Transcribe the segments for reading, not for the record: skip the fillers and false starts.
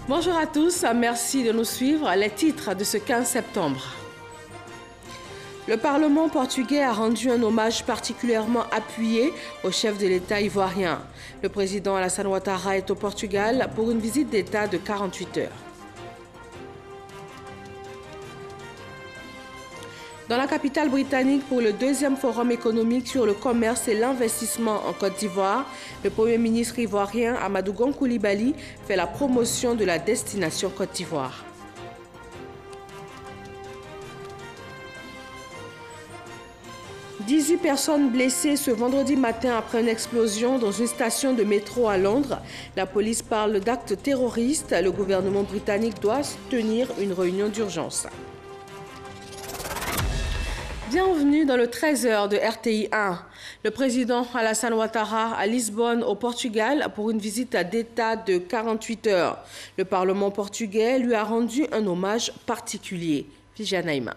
Bonjour à tous, merci de nous suivre. Les titres de ce 15 septembre. Le Parlement portugais a rendu un hommage particulièrement appuyé au chef de l'État ivoirien. Le président Alassane Ouattara est au Portugal pour une visite d'État de 48 heures. Dans la capitale britannique, pour le deuxième forum économique sur le commerce et l'investissement en Côte d'Ivoire, le Premier ministre ivoirien Amadou Gon Coulibaly fait la promotion de la destination Côte d'Ivoire. « 18 personnes blessées ce vendredi matin après une explosion dans une station de métro à Londres. La police parle d'actes terroristes. Le gouvernement britannique doit tenir une réunion d'urgence. Bienvenue dans le 13h de RTI 1. Le président Alassane Ouattara à Lisbonne, au Portugal, pour une visite d'État de 48 heures. Le Parlement portugais lui a rendu un hommage particulier. Vijanaïma.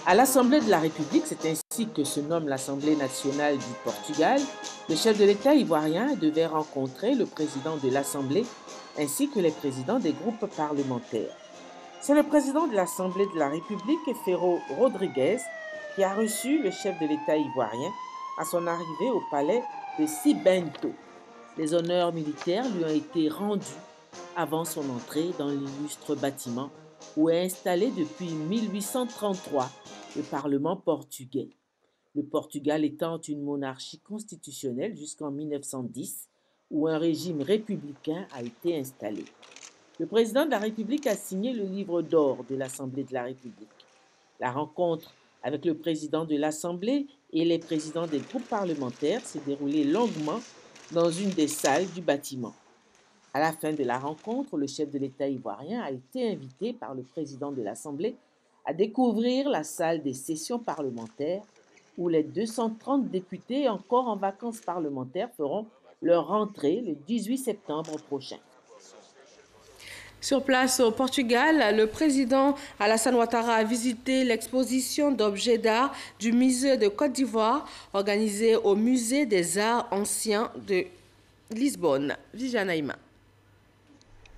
À l'Assemblée de la République, c'est ainsi que se nomme l'Assemblée nationale du Portugal, le chef de l'État ivoirien devait rencontrer le président de l'Assemblée ainsi que les présidents des groupes parlementaires. C'est le président de l'Assemblée de la République, Ferro Rodrigues, qui a reçu le chef de l'État ivoirien à son arrivée au palais de Sibento. Les honneurs militaires lui ont été rendus avant son entrée dans l'illustre bâtiment où est installé depuis 1833 le Parlement portugais. Le Portugal étant une monarchie constitutionnelle jusqu'en 1910, où un régime républicain a été installé. Le président de la République a signé le livre d'or de l'Assemblée de la République. La rencontre avec le président de l'Assemblée et les présidents des groupes parlementaires s'est déroulée longuement dans une des salles du bâtiment. À la fin de la rencontre, le chef de l'État ivoirien a été invité par le président de l'Assemblée à découvrir la salle des sessions parlementaires où les 230 députés encore en vacances parlementaires feront leur rentrée le 18 septembre prochain. Sur place au Portugal, le président Alassane Ouattara a visité l'exposition d'objets d'art du musée de Côte d'Ivoire organisée au musée des arts anciens de Lisbonne. Vijanaïma.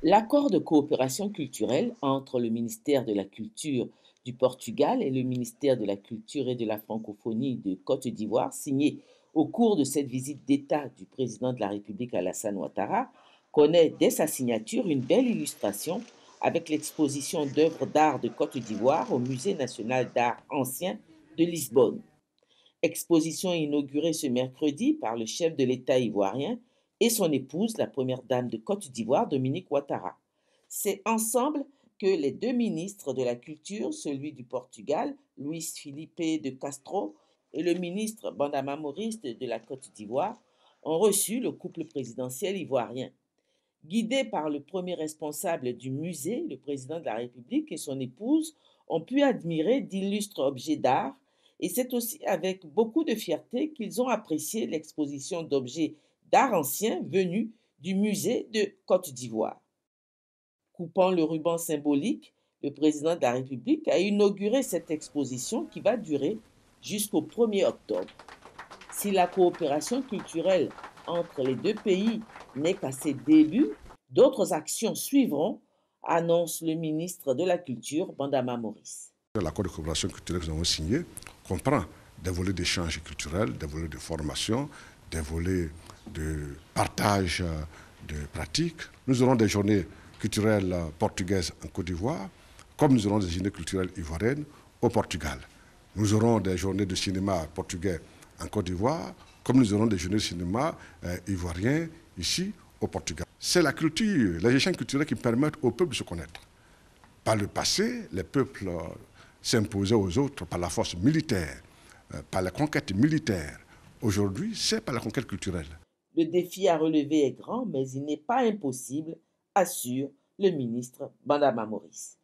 L'accord de coopération culturelle entre le ministère de la Culture du Portugal et le ministère de la Culture et de la Francophonie de Côte d'Ivoire, signé au cours de cette visite d'État du président de la République Alassane Ouattara, connaît dès sa signature une belle illustration avec l'exposition d'œuvres d'art de Côte d'Ivoire au Musée national d'art ancien de Lisbonne. Exposition inaugurée ce mercredi par le chef de l'État ivoirien et son épouse, la première dame de Côte d'Ivoire, Dominique Ouattara. C'est ensemble que les deux ministres de la Culture, celui du Portugal, Luís Filipe de Castro, et le ministre Bandama Maurice de la Côte d'Ivoire, ont reçu le couple présidentiel ivoirien. Guidés par le premier responsable du musée, le président de la République et son épouse ont pu admirer d'illustres objets d'art et c'est aussi avec beaucoup de fierté qu'ils ont apprécié l'exposition d'objets d'art anciens venus du musée de Côte d'Ivoire. Coupant le ruban symbolique, le président de la République a inauguré cette exposition qui va durer jusqu'au 1er octobre. Si la coopération culturelle entre les deux pays n'est qu'à ses débuts, d'autres actions suivront, annonce le ministre de la Culture, Bandama Maurice. L'accord de coopération culturelle que nous avons signé comprend des volets d'échange culturel, des volets de formation, des volets de partage de pratiques. Nous aurons des journées culturelles portugaises en Côte d'Ivoire, comme nous aurons des journées culturelles ivoiriennes au Portugal. Nous aurons des journées de cinéma portugais en Côte d'Ivoire, comme nous aurons des journées de cinéma ivoiriens ici au Portugal. C'est la culture, les échanges culturels qui permettent aux peuples de se connaître. Par le passé, les peuples s'imposaient aux autres par la force militaire, par la conquête militaire. Aujourd'hui, c'est par la conquête culturelle. Le défi à relever est grand, mais il n'est pas impossible, assure le ministre Bandama Maurice.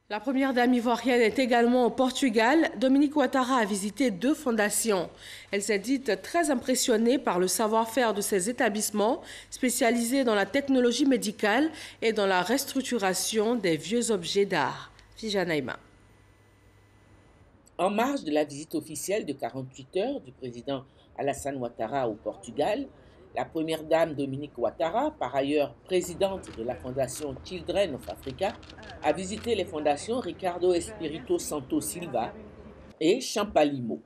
La première dame ivoirienne est également au Portugal. Dominique Ouattara a visité 2 fondations. Elle s'est dite très impressionnée par le savoir-faire de ces établissements spécialisés dans la technologie médicale et dans la restructuration des vieux objets d'art. Vijanaïma. En marge de la visite officielle de 48 heures du président Alassane Ouattara au Portugal, La première dame Dominique Ouattara, par ailleurs présidente de la fondation Children of Africa, a visité les fondations Ricardo Espírito Santo Silva et Champalimo.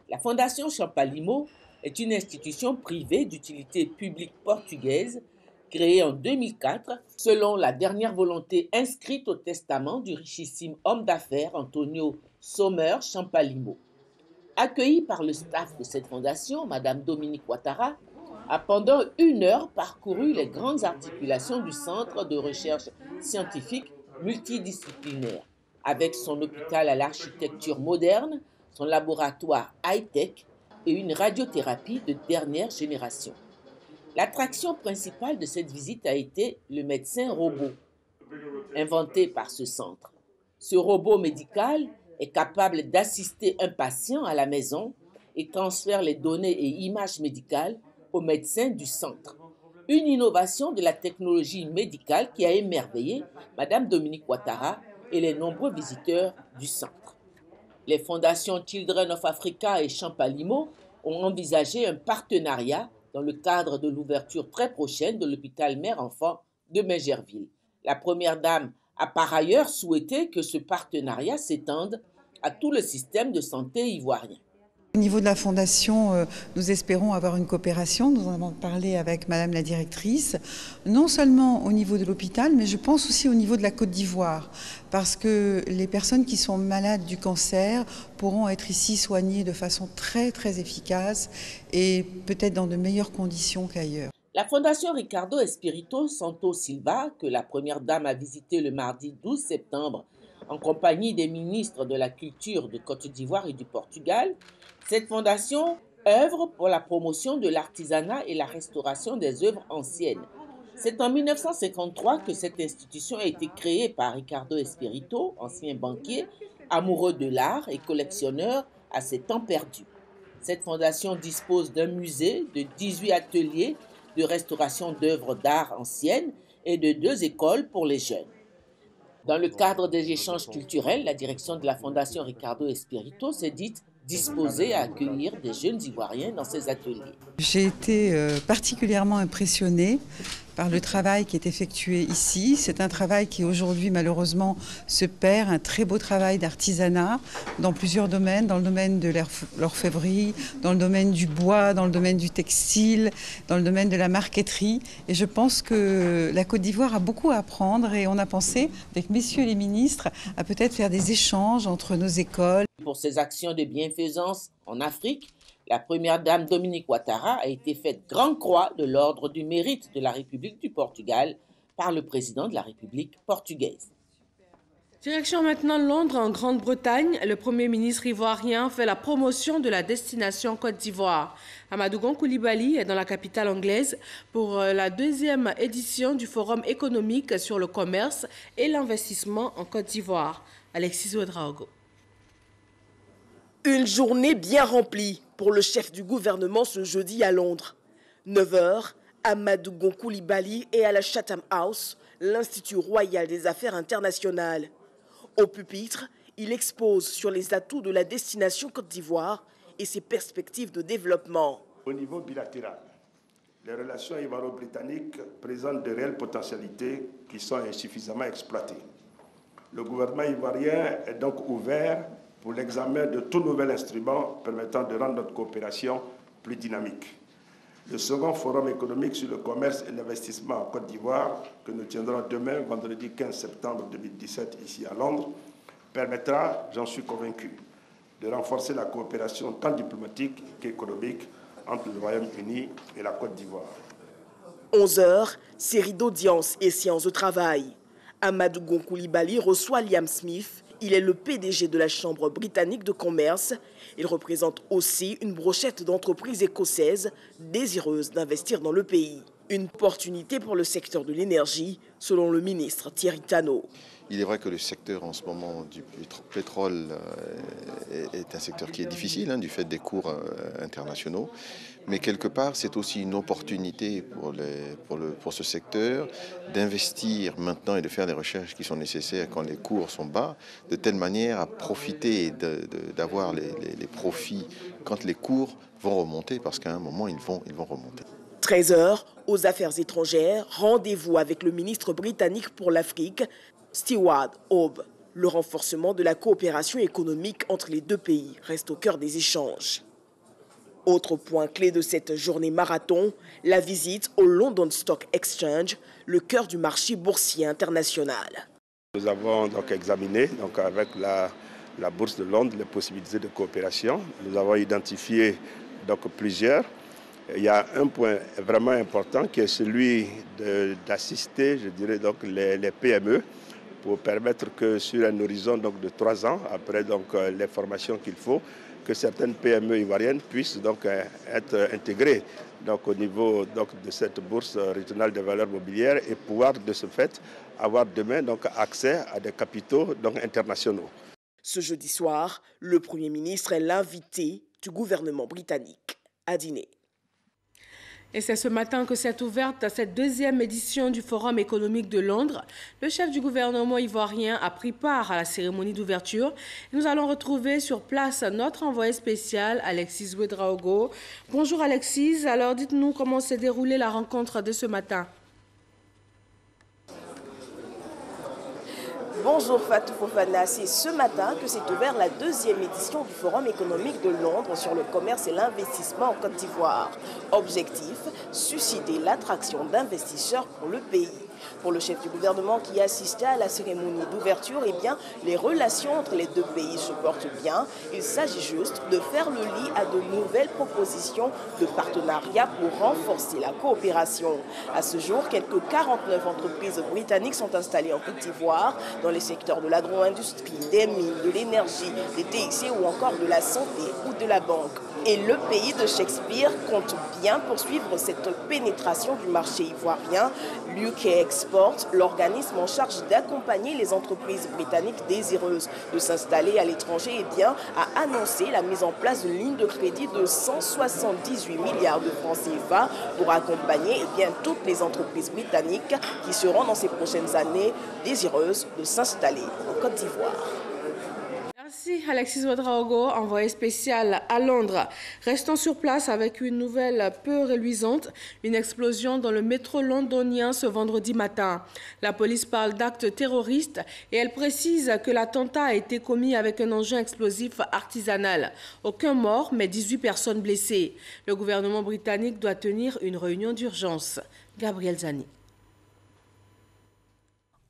La fondation Champalimo est une institution privée d'utilité publique portugaise créée en 2004 selon la dernière volonté inscrite au testament du richissime homme d'affaires Antonio Sommer Champalimo. Accueillie par le staff de cette fondation, Madame Dominique Ouattara a pendant 1 heure parcouru les grandes articulations du Centre de recherche scientifique multidisciplinaire, avec son hôpital à l'architecture moderne, son laboratoire high-tech et une radiothérapie de dernière génération. L'attraction principale de cette visite a été le médecin robot, inventé par ce centre. Ce robot médical est capable d'assister un patient à la maison et transfère les données et images médicales aux médecins du centre. Une innovation de la technologie médicale qui a émerveillé Madame Dominique Ouattara et les nombreux visiteurs du centre. Les fondations Children of Africa et Champalimo ont envisagé un partenariat dans le cadre de l'ouverture très prochaine de l'hôpital mère-enfant de Mingerville. La première dame a par ailleurs souhaité que ce partenariat s'étende à tout le système de santé ivoirien. Au niveau de la Fondation, nous espérons avoir une coopération. Nous en avons parlé avec Madame la directrice, non seulement au niveau de l'hôpital, mais je pense aussi au niveau de la Côte d'Ivoire, parce que les personnes qui sont malades du cancer pourront être ici soignées de façon très très efficace et peut-être dans de meilleures conditions qu'ailleurs. La Fondation Ricardo Espírito Santo Silva, que la première dame a visité le mardi 12 septembre en compagnie des ministres de la Culture de Côte d'Ivoire et du Portugal, cette fondation œuvre pour la promotion de l'artisanat et la restauration des œuvres anciennes. C'est en 1953 que cette institution a été créée par Ricardo Espírito, ancien banquier, amoureux de l'art et collectionneur à ses temps perdus. Cette fondation dispose d'un musée, de 18 ateliers de restauration d'œuvres d'art anciennes et de 2 écoles pour les jeunes. Dans le cadre des échanges culturels, la direction de la Fondation Ricardo Espírito s'est dite disposée à accueillir des jeunes Ivoiriens dans ses ateliers. J'ai été particulièrement impressionnée par le travail qui est effectué ici. C'est un travail qui aujourd'hui malheureusement se perd, un très beau travail d'artisanat dans plusieurs domaines, dans le domaine de l'orfèvrerie, dans le domaine du bois, dans le domaine du textile, dans le domaine de la marqueterie. Et je pense que la Côte d'Ivoire a beaucoup à apprendre et on a pensé, avec messieurs les ministres, à peut-être faire des échanges entre nos écoles. Pour ses actions de bienfaisance en Afrique, la première dame Dominique Ouattara a été faite Grand Croix de l'Ordre du Mérite de la République du Portugal par le président de la République portugaise. Direction maintenant Londres, en Grande-Bretagne. Le Premier ministre ivoirien fait la promotion de la destination Côte d'Ivoire. Amadou Gon Coulibaly est dans la capitale anglaise pour la 2e édition du Forum économique sur le commerce et l'investissement en Côte d'Ivoire. Alexis Ouedraogo. Une journée bien remplie pour le chef du gouvernement ce jeudi à Londres. 9 h, Amadou Gon Coulibaly est à la Chatham House, l'Institut royal des affaires internationales. Au pupitre, il expose sur les atouts de la destination Côte d'Ivoire et ses perspectives de développement. Au niveau bilatéral, les relations ivoiro-britanniques présentent de réelles potentialités qui sont insuffisamment exploitées. Le gouvernement ivoirien est donc ouvert pour l'examen de tout nouvel instrument permettant de rendre notre coopération plus dynamique. Le second forum économique sur le commerce et l'investissement en Côte d'Ivoire, que nous tiendrons demain, vendredi 15 septembre 2017, ici à Londres, permettra, j'en suis convaincu, de renforcer la coopération tant diplomatique qu'économique entre le Royaume-Uni et la Côte d'Ivoire. 11 h, série d'audiences et séances de travail. Amadou Gon Coulibaly reçoit Liam Smith. Il est le PDG de la Chambre britannique de commerce. Il représente aussi une brochette d'entreprises écossaises désireuses d'investir dans le pays. Une opportunité pour le secteur de l'énergie, selon le ministre Thierry Tannot. Il est vrai que le secteur en ce moment du pétrole est un secteur qui est difficile du fait des cours internationaux. Mais quelque part, c'est aussi une opportunité pour ce secteur d'investir maintenant et de faire les recherches qui sont nécessaires quand les cours sont bas, de telle manière à profiter d'avoir les profits quand les cours vont remonter, parce qu'à un moment, ils vont remonter. 13h, aux Affaires étrangères, rendez-vous avec le ministre britannique pour l'Afrique, Stewart Hope. Le renforcement de la coopération économique entre les deux pays reste au cœur des échanges. Autre point clé de cette journée marathon, la visite au London Stock Exchange, le cœur du marché boursier international. Nous avons donc examiné avec la Bourse de Londres les possibilités de coopération. Nous avons identifié plusieurs. Il y a un point vraiment important qui est celui d'assister, je dirais, les PME pour permettre que sur un horizon de 3 ans, après les formations qu'il faut, que certaines PME ivoiriennes puissent être intégrées au niveau de cette bourse régionale des valeurs mobilières et pouvoir de ce fait avoir demain accès à des capitaux internationaux. Ce jeudi soir, le Premier ministre est l'invité du gouvernement britannique à dîner. Et c'est ce matin que s'est ouverte cette deuxième édition du Forum économique de Londres. Le chef du gouvernement ivoirien a pris part à la cérémonie d'ouverture. Nous allons retrouver sur place notre envoyé spécial, Alexis Ouedraogo. Bonjour Alexis, alors dites-nous comment s'est déroulée la rencontre de ce matin. Bonjour Fatou Fofana, c'est ce matin que s'est ouverte la deuxième édition du Forum économique de Londres sur le commerce et l'investissement en Côte d'Ivoire. Objectif, susciter l'attraction d'investisseurs pour le pays. Pour le chef du gouvernement qui assistait à la cérémonie d'ouverture, les relations entre les deux pays se portent bien. Il s'agit juste de faire le lit à de nouvelles propositions de partenariat pour renforcer la coopération. À ce jour, quelques 49 entreprises britanniques sont installées en Côte d'Ivoire dans les secteurs de l'agro-industrie, des mines, de l'énergie, des TIC ou encore de la santé ou de la banque. Et le pays de Shakespeare compte bien poursuivre cette pénétration du marché ivoirien. l'UK Export, l'organisme en charge d'accompagner les entreprises britanniques désireuses de s'installer à l'étranger, a annoncé la mise en place d'une ligne de crédit de 178 milliards de francs CFA pour accompagner toutes les entreprises britanniques qui seront dans ces prochaines années désireuses de s'installer en Côte d'Ivoire. Merci Alexis Ouedraogo, envoyé spécial à Londres. Restons sur place avec une nouvelle peu reluisante, une explosion dans le métro londonien ce vendredi matin. La police parle d'actes terroristes et elle précise que l'attentat a été commis avec un engin explosif artisanal. Aucun mort, mais 18 personnes blessées. Le gouvernement britannique doit tenir une réunion d'urgence. Gabriel Zani.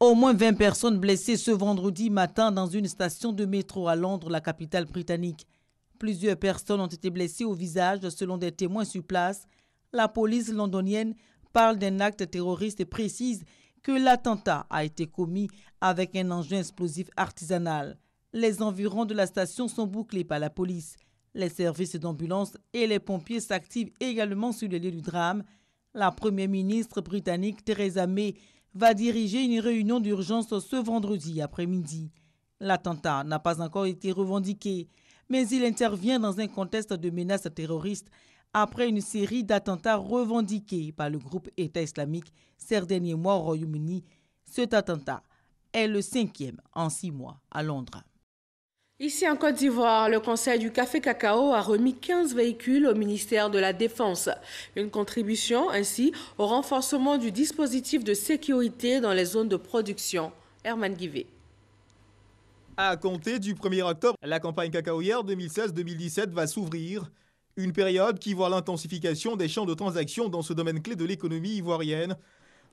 Au moins 20 personnes blessées ce vendredi matin dans une station de métro à Londres, la capitale britannique. Plusieurs personnes ont été blessées au visage selon des témoins sur place. La police londonienne parle d'un acte terroriste et précise que l'attentat a été commis avec un engin explosif artisanal. Les environs de la station sont bouclés par la police. Les services d'ambulance et les pompiers s'activent également sur le lieu du drame. La première ministre britannique Theresa May va diriger une réunion d'urgence ce vendredi après-midi. L'attentat n'a pas encore été revendiqué, mais il intervient dans un contexte de menaces terroristes après une série d'attentats revendiqués par le groupe État islamique ces derniers mois au Royaume-Uni. Cet attentat est le 5e en 6 mois à Londres. Ici en Côte d'Ivoire, le Conseil du Café Cacao a remis 15 véhicules au ministère de la Défense. Une contribution ainsi au renforcement du dispositif de sécurité dans les zones de production. Herman Guivet. À compter du 1er octobre, la campagne cacaoyère 2016-2017 va s'ouvrir. Une période qui voit l'intensification des champs de transactions dans ce domaine clé de l'économie ivoirienne.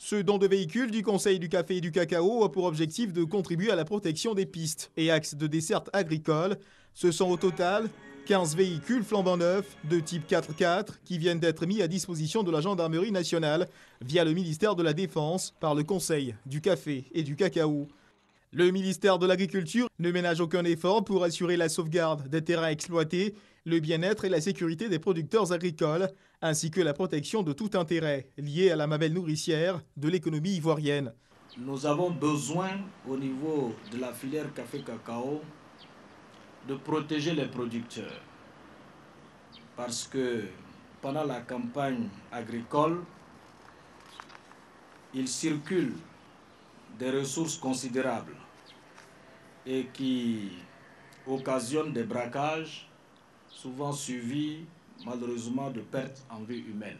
Ce don de véhicules du Conseil du Café et du Cacao a pour objectif de contribuer à la protection des pistes et axes de desserte agricole. Ce sont au total 15 véhicules flambant neufs de type 4x4 qui viennent d'être mis à disposition de la gendarmerie nationale via le ministère de la Défense par le Conseil du Café et du Cacao. Le ministère de l'Agriculture ne ménage aucun effort pour assurer la sauvegarde des terrains exploités, le bien-être et la sécurité des producteurs agricoles, ainsi que la protection de tout intérêt lié à la mamelle nourricière de l'économie ivoirienne. Nous avons besoin, au niveau de la filière café-cacao, de protéger les producteurs. Parce que pendant la campagne agricole, il circule des ressources considérables et qui occasionnent des braquages, souvent suivis malheureusement de pertes en vie humaine.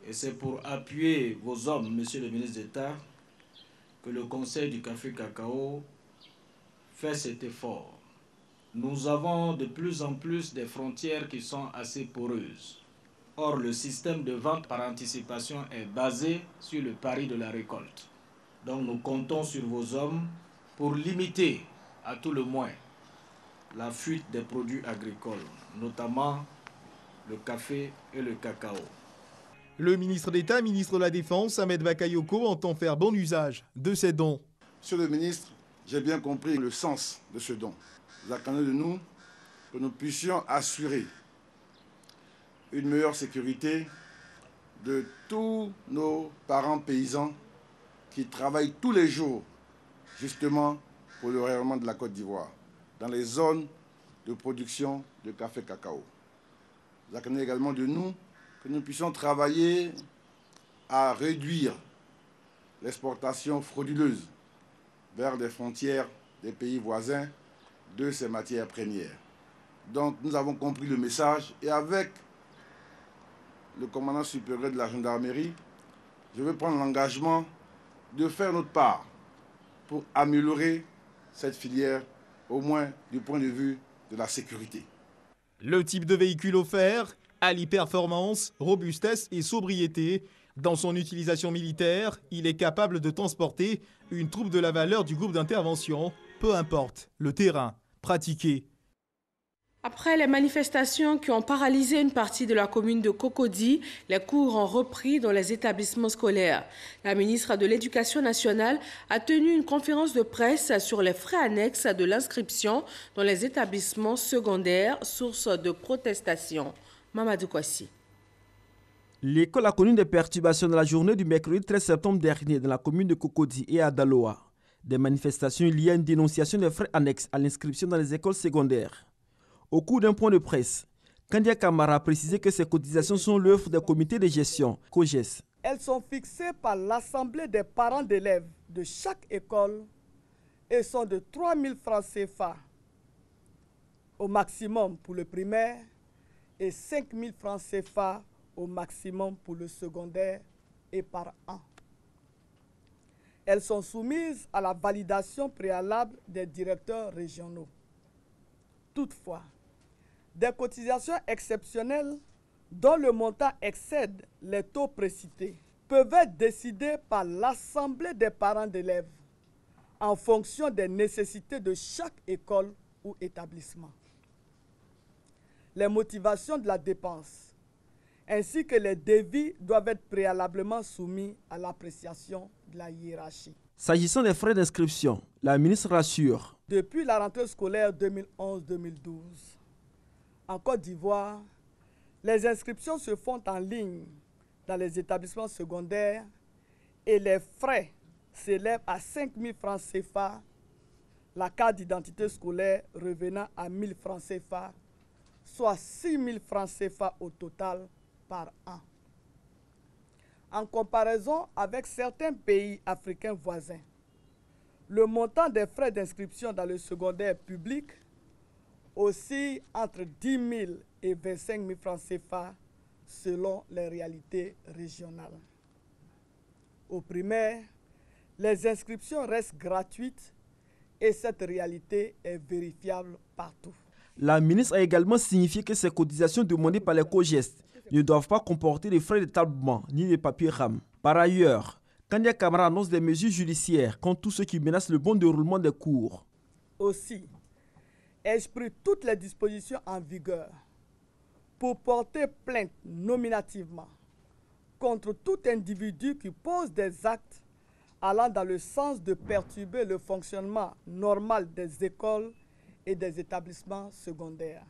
Et c'est pour appuyer vos hommes, monsieur le ministre d'État, que le Conseil du café cacao fait cet effort. Nous avons de plus en plus des frontières qui sont assez poreuses. Or, le système de vente par anticipation est basé sur le pari de la récolte. Donc nous comptons sur vos hommes pour limiter à tout le moins la fuite des produits agricoles, notamment le café et le cacao. Le ministre d'État, ministre de la Défense, Ahmed Bakayoko, entend faire bon usage de ces dons. Monsieur le ministre, j'ai bien compris le sens de ce don. Vous attendez de nous que nous puissions assurer une meilleure sécurité de tous nos parents paysans qui travaillent tous les jours justement pour le rayonnement de la Côte d'Ivoire dans les zones de production de café cacao. Vous attendez également de nous que nous puissions travailler à réduire l'exportation frauduleuse vers les frontières des pays voisins de ces matières premières. Donc nous avons compris le message et avec le commandant supérieur de la gendarmerie, je vais prendre l'engagement de faire notre part pour améliorer cette filière, au moins du point de vue de la sécurité. Le type de véhicule offert allie performance, robustesse et sobriété. Dans son utilisation militaire, il est capable de transporter une troupe de la valeur du groupe d'intervention, peu importe le terrain pratiqué. Après les manifestations qui ont paralysé une partie de la commune de Cocody, les cours ont repris dans les établissements scolaires. La ministre de l'Éducation nationale a tenu une conférence de presse sur les frais annexes de l'inscription dans les établissements secondaires, source de protestation. Mamadou Kwasi. L'école a connu des perturbations dans la journée du mercredi 13 septembre dernier dans la commune de Cocody et à Daloa. Des manifestations liées à une dénonciation des frais annexes à l'inscription dans les écoles secondaires. Au cours d'un point de presse, Kandia Kamara a précisé que ces cotisations sont l'œuvre des comités de gestion, COGES. Elles sont fixées par l'Assemblée des parents d'élèves de chaque école et sont de 3 000 francs CFA au maximum pour le primaire et 5 000 francs CFA au maximum pour le secondaire et par an. Elles sont soumises à la validation préalable des directeurs régionaux. Toutefois, des cotisations exceptionnelles dont le montant excède les taux précités peuvent être décidées par l'Assemblée des parents d'élèves en fonction des nécessités de chaque école ou établissement. Les motivations de la dépense ainsi que les devis doivent être préalablement soumis à l'appréciation de la hiérarchie. S'agissant des frais d'inscription, la ministre rassure. Depuis la rentrée scolaire 2011-2012, en Côte d'Ivoire, les inscriptions se font en ligne dans les établissements secondaires et les frais s'élèvent à 5 000 francs CFA, la carte d'identité scolaire revenant à 1 000 francs CFA, soit 6 000 francs CFA au total par an. En comparaison avec certains pays africains voisins, le montant des frais d'inscription dans le secondaire public oscille entre 10 000 et 25 000 francs CFA selon les réalités régionales. Au primaire, les inscriptions restent gratuites et cette réalité est vérifiable partout. La ministre a également signifié que ces cotisations demandées par les COGES ne doivent pas comporter de frais d'établement ni de papier RAM. Par ailleurs, Kandia Kamara annonce des mesures judiciaires contre tous ceux qui menacent le bon déroulement des cours. Aussi, ai-je pris toutes les dispositions en vigueur pour porter plainte nominativement contre tout individu qui pose des actes allant dans le sens de perturber le fonctionnement normal des écoles et des établissements secondaires.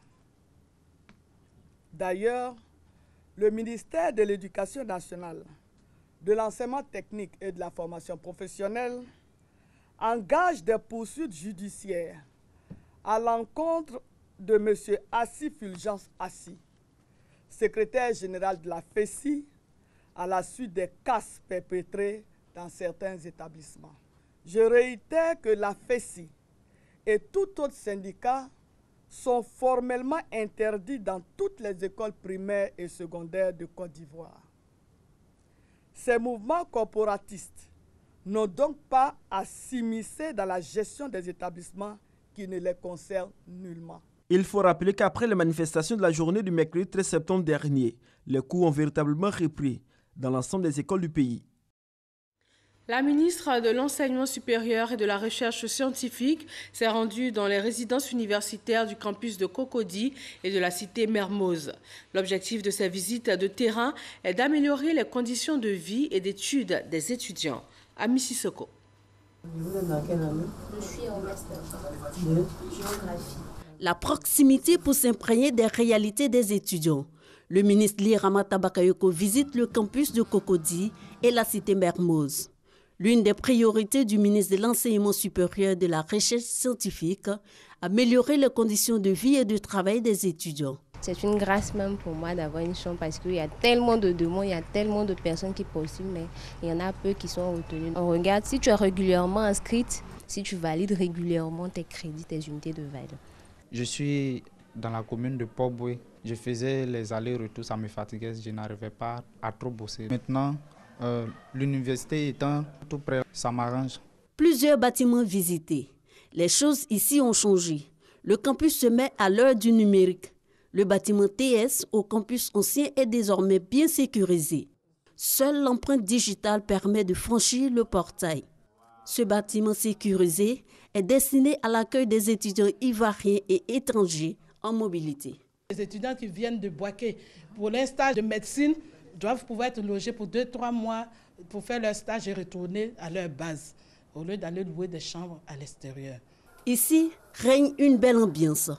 D'ailleurs, le ministère de l'Éducation nationale, de l'enseignement technique et de la formation professionnelle engage des poursuites judiciaires à l'encontre de M. Assi Fulgence Assi, secrétaire général de la FESI, à la suite des casses perpétrées dans certains établissements. Je réitère que la FESI et tout autre syndicat sont formellement interdits dans toutes les écoles primaires et secondaires de Côte d'Ivoire. Ces mouvements corporatistes n'ont donc pas à s'immiscer dans la gestion des établissements qui ne les concernent nullement. Il faut rappeler qu'après les manifestations de la journée du mercredi 13 septembre dernier, les cours ont véritablement repris dans l'ensemble des écoles du pays. La ministre de l'Enseignement supérieur et de la Recherche scientifique s'est rendue dans les résidences universitaires du campus de Cocody et de la cité Mermoz. L'objectif de ces visites de terrain est d'améliorer les conditions de vie et d'études des étudiants. Ami Sissoko. Je suis en master de géographie. La proximité pour s'imprégner des réalités des étudiants. Le ministre Ly Ramata Bakayoko visite le campus de Cocody et la cité Mermoz. L'une des priorités du ministre de l'Enseignement supérieur et de la Recherche scientifique, améliorer les conditions de vie et de travail des étudiants. C'est une grâce même pour moi d'avoir une chambre parce qu'il y a tellement de demandes, il y a tellement de personnes qui postulent, mais il y en a peu qui sont retenues. On regarde si tu es régulièrement inscrite, si tu valides régulièrement tes crédits, tes unités de valeur. Je suis dans la commune de Port-Boué. Je faisais les allers-retours, ça me fatiguait, je n'arrivais pas à trop bosser. Maintenant, l'université étant tout près, ça m'arrange. Plusieurs bâtiments visités. Les choses ici ont changé. Le campus se met à l'heure du numérique. Le bâtiment TS au campus ancien est désormais bien sécurisé. Seule l'empreinte digitale permet de franchir le portail. Ce bâtiment sécurisé est destiné à l'accueil des étudiants ivoiriens et étrangers en mobilité. Les étudiants qui viennent de Boaké pour les stages de médecine doivent pouvoir être logés pour 2-3 mois pour faire leur stage et retourner à leur base, au lieu d'aller louer des chambres à l'extérieur. Ici règne une belle ambiance.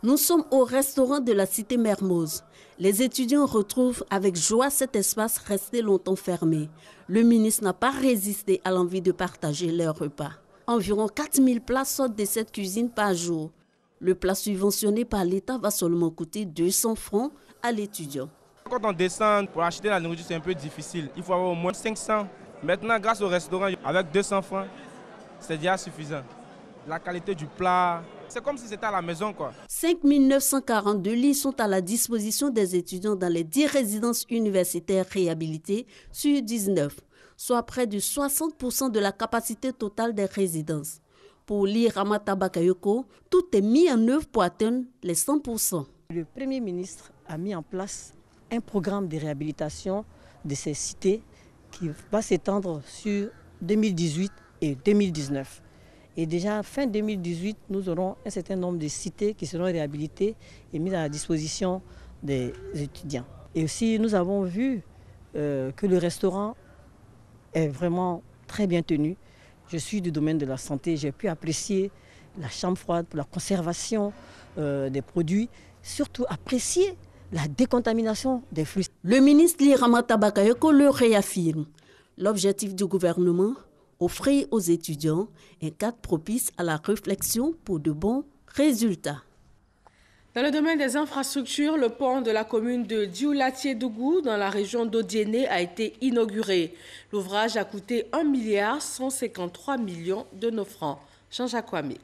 Nous sommes au restaurant de la cité Mermoz. Les étudiants retrouvent avec joie cet espace resté longtemps fermé. Le ministre n'a pas résisté à l'envie de partager leurs repas. Environ 4000 plats sortent de cette cuisine par jour. Le plat subventionné par l'État va seulement coûter 200 francs à l'étudiant. Quand on descend pour acheter la nourriture, c'est un peu difficile. Il faut avoir au moins 500. Maintenant, grâce au restaurant, avec 200 francs, c'est déjà suffisant. La qualité du plat, c'est comme si c'était à la maison, quoi. 5942 lits sont à la disposition des étudiants dans les 10 résidences universitaires réhabilitées sur 19, soit près de 60% de la capacité totale des résidences. Pour Ly Ramata Bakayoko, tout est mis en œuvre pour atteindre les 100%. Le Premier ministre a mis en place un programme de réhabilitation de ces cités qui va s'étendre sur 2018 et 2019. Et déjà, fin 2018, nous aurons un certain nombre de cités qui seront réhabilitées et mises à la disposition des étudiants. Et aussi, nous avons vu que le restaurant est vraiment très bien tenu. Je suis du domaine de la santé, j'ai pu apprécier la chambre froide pour la conservation des produits, surtout apprécier la décontamination des flux. Le ministre Ly Ramata Bakayoko le réaffirme. L'objectif du gouvernement, offrir aux étudiants un cadre propice à la réflexion pour de bons résultats. Dans le domaine des infrastructures, le pont de la commune de Dioulatie-Dougou dans la région d'Odiéné a été inauguré. L'ouvrage a coûté 1,153 milliard de nos francs. Jean-Jacques Kwame.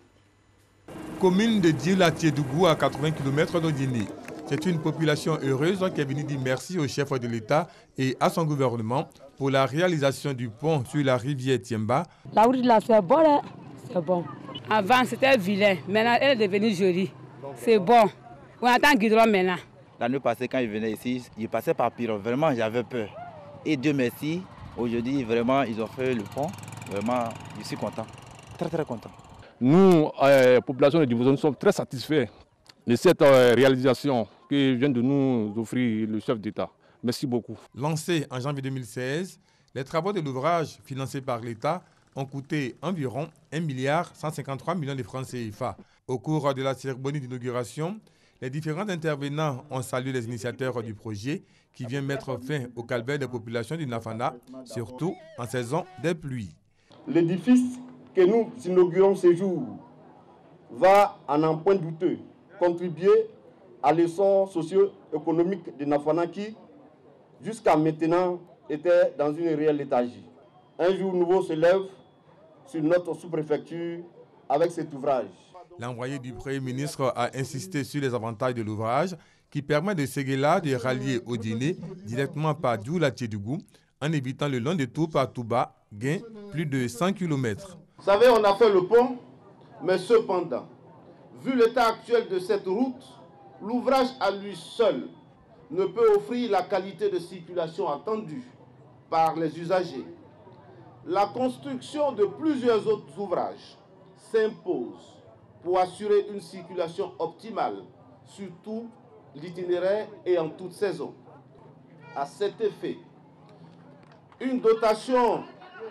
Commune de Dioulatie-Dougou à 80 km d'Odiéné. C'est une population heureuse qui est venue dire merci au chef de l'État et à son gouvernement pour la réalisation du pont sur la rivière Tiemba. La route là, c'est bon, là. C'est bon. Avant, c'était vilain. Maintenant, elle est devenue jolie. C'est bon. On attend Guidron maintenant. L'année passée, quand il venait ici, il passait par Piron. Vraiment, j'avais peur. Et Dieu merci, aujourd'hui, vraiment, ils ont fait le pont. Vraiment, je suis content. Très, très content. Nous, population de Divouzone, nous sommes très satisfaits de cette réalisation que vient de nous offrir le chef d'État. Merci beaucoup. Lancé en janvier 2016, les travaux de l'ouvrage financés par l'État ont coûté environ 1,153 milliard de francs CFA. Au cours de la cérémonie d'inauguration, les différents intervenants ont salué les initiateurs du projet qui vient mettre fin au calvaire des populations du Nafanda, surtout en saison des pluies. L'édifice que nous inaugurons ce jour va, en un point douteux, contribuer à l'essor socio-économique de Nafana qui, jusqu'à maintenant, était dans une réelle léthargie. Un jour nouveau se lève sur notre sous-préfecture avec cet ouvrage. L'envoyé du Premier ministre a insisté sur les avantages de l'ouvrage qui permet de Séguéla de rallier au dîner directement par Dioula-Tchédougou en évitant le long détour par Touba, gain plus de 100 km. Vous savez, on a fait le pont, mais cependant, vu l'état actuel de cette route, l'ouvrage à lui seul ne peut offrir la qualité de circulation attendue par les usagers. La construction de plusieurs autres ouvrages s'impose pour assurer une circulation optimale sur tout l'itinéraire et en toute saison. À cet effet, une dotation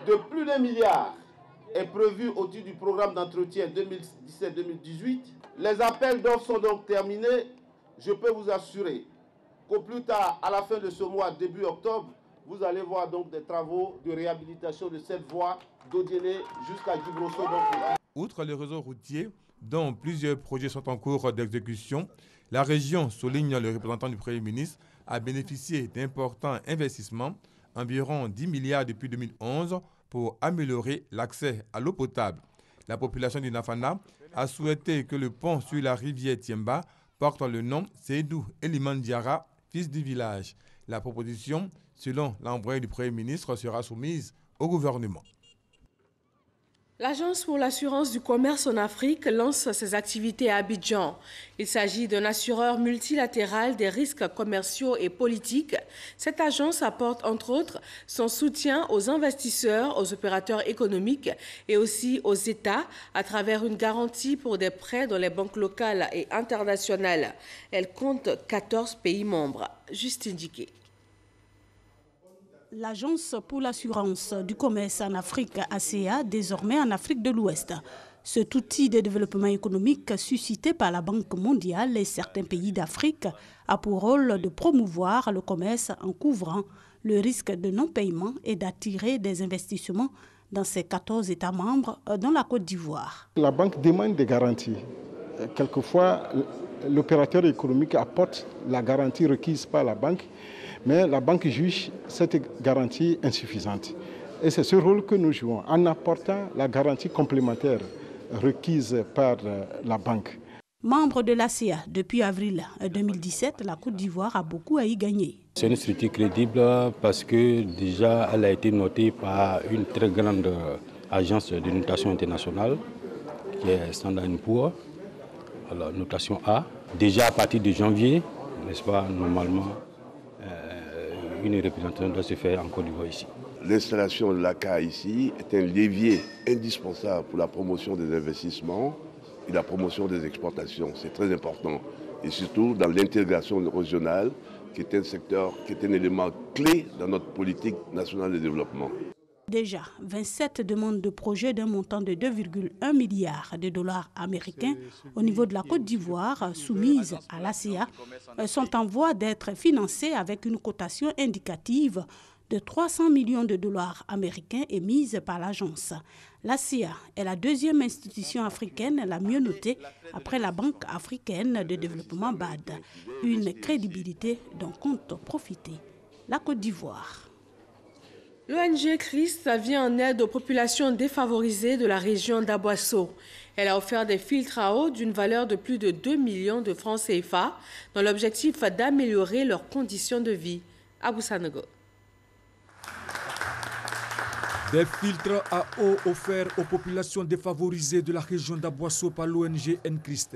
de plus d'1 milliard est prévue au titre du programme d'entretien 2017-2018. Les appels d'offres sont donc terminés. Je peux vous assurer qu'au plus tard, à la fin de ce mois, début octobre, vous allez voir donc des travaux de réhabilitation de cette voie d'Odiéné jusqu'à Djibrosso. Outre le réseau routier, dont plusieurs projets sont en cours d'exécution, la région, souligne le représentant du Premier ministre, a bénéficié d'importants investissements, environ 10 milliards depuis 2011, pour améliorer l'accès à l'eau potable. La population du Nafana a souhaité que le pont sur la rivière Tiemba porte le nom Seydou Eliman Diarra, fils du village. La proposition, selon l'envoyé du Premier ministre, sera soumise au gouvernement. L'Agence pour l'assurance du commerce en Afrique lance ses activités à Abidjan. Il s'agit d'un assureur multilatéral des risques commerciaux et politiques. Cette agence apporte entre autres son soutien aux investisseurs, aux opérateurs économiques et aussi aux États à travers une garantie pour des prêts dans les banques locales et internationales. Elle compte 14 pays membres. Justine Diké. L'Agence pour l'assurance du commerce en Afrique, ACA, désormais en Afrique de l'Ouest. Cet outil de développement économique suscité par la Banque mondiale et certains pays d'Afrique a pour rôle de promouvoir le commerce en couvrant le risque de non-paiement et d'attirer des investissements dans ces 14 États membres, dont la Côte d'Ivoire. La banque demande des garanties. Quelquefois, l'opérateur économique apporte la garantie requise par la banque, mais la banque juge cette garantie insuffisante. Et c'est ce rôle que nous jouons en apportant la garantie complémentaire requise par la banque. Membre de l'ACA depuis avril 2017, la Côte d'Ivoire a beaucoup à y gagner. C'est une structure crédible parce que déjà elle a été notée par une très grande agence de notation internationale qui est Standard & Poor's, alors notation A. Déjà à partir de janvier, n'est-ce pas, normalement, une représentation doit se faire en Côte d'Ivoire ici. L'installation de l'ACA ici est un levier indispensable pour la promotion des investissements et la promotion des exportations. C'est très important. Et surtout dans l'intégration régionale, qui est un secteur, qui est un élément clé dans notre politique nationale de développement. Déjà, 27 demandes de projets d'un montant de 2,1 milliards de dollars américains au niveau de la Côte d'Ivoire soumises à l'ACA sont en voie d'être financées avec une cotation indicative de 300 millions de dollars américains émise par l'agence. L'ACA est la deuxième institution africaine la mieux notée après la Banque africaine de développement BAD, une crédibilité dont compte profiter la Côte d'Ivoire. L'ONG Christ vient en aide aux populations défavorisées de la région d'Aboisseau. Elle a offert des filtres à eau d'une valeur de plus de 2 millions de francs CFA dans l'objectif d'améliorer leurs conditions de vie. Abou Sanogo. Des filtres à eau offerts aux populations défavorisées de la région d'Aboisseau par l'ONG Christ.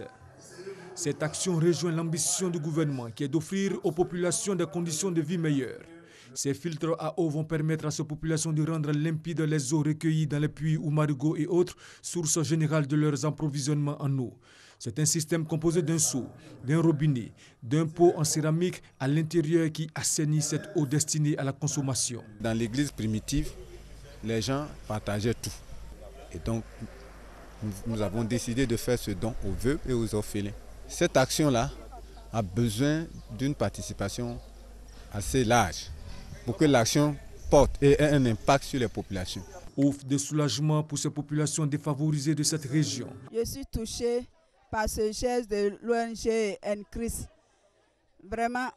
Cette action rejoint l'ambition du gouvernement qui est d'offrir aux populations des conditions de vie meilleures. Ces filtres à eau vont permettre à ces populations de rendre limpides les eaux recueillies dans les puits ou marigots et autres sources générales de leurs approvisionnements en eau. C'est un système composé d'un seau, d'un robinet, d'un pot en céramique à l'intérieur qui assainit cette eau destinée à la consommation. Dans l'église primitive, les gens partageaient tout. Et donc, nous avons décidé de faire ce don aux veuves et aux orphelins. Cette action-là a besoin d'une participation assez large pour que l'action porte et ait un impact sur les populations. Offre de soulagement pour ces populations défavorisées de cette région. Je suis touchée par ce geste de l'ONG Christ. Vraiment,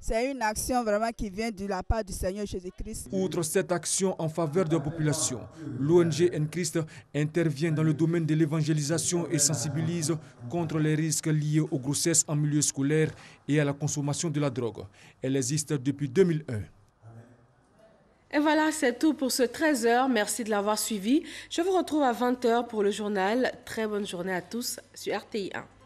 C'est une action vraiment qui vient de la part du Seigneur Jésus-Christ. Outre cette action en faveur de la population, l'ONG N-Christ intervient dans le domaine de l'évangélisation et sensibilise contre les risques liés aux grossesses en milieu scolaire et à la consommation de la drogue. Elle existe depuis 2001. Et voilà, c'est tout pour ce 13h. Merci de l'avoir suivi. Je vous retrouve à 20h pour le journal. Très bonne journée à tous sur RTI 1.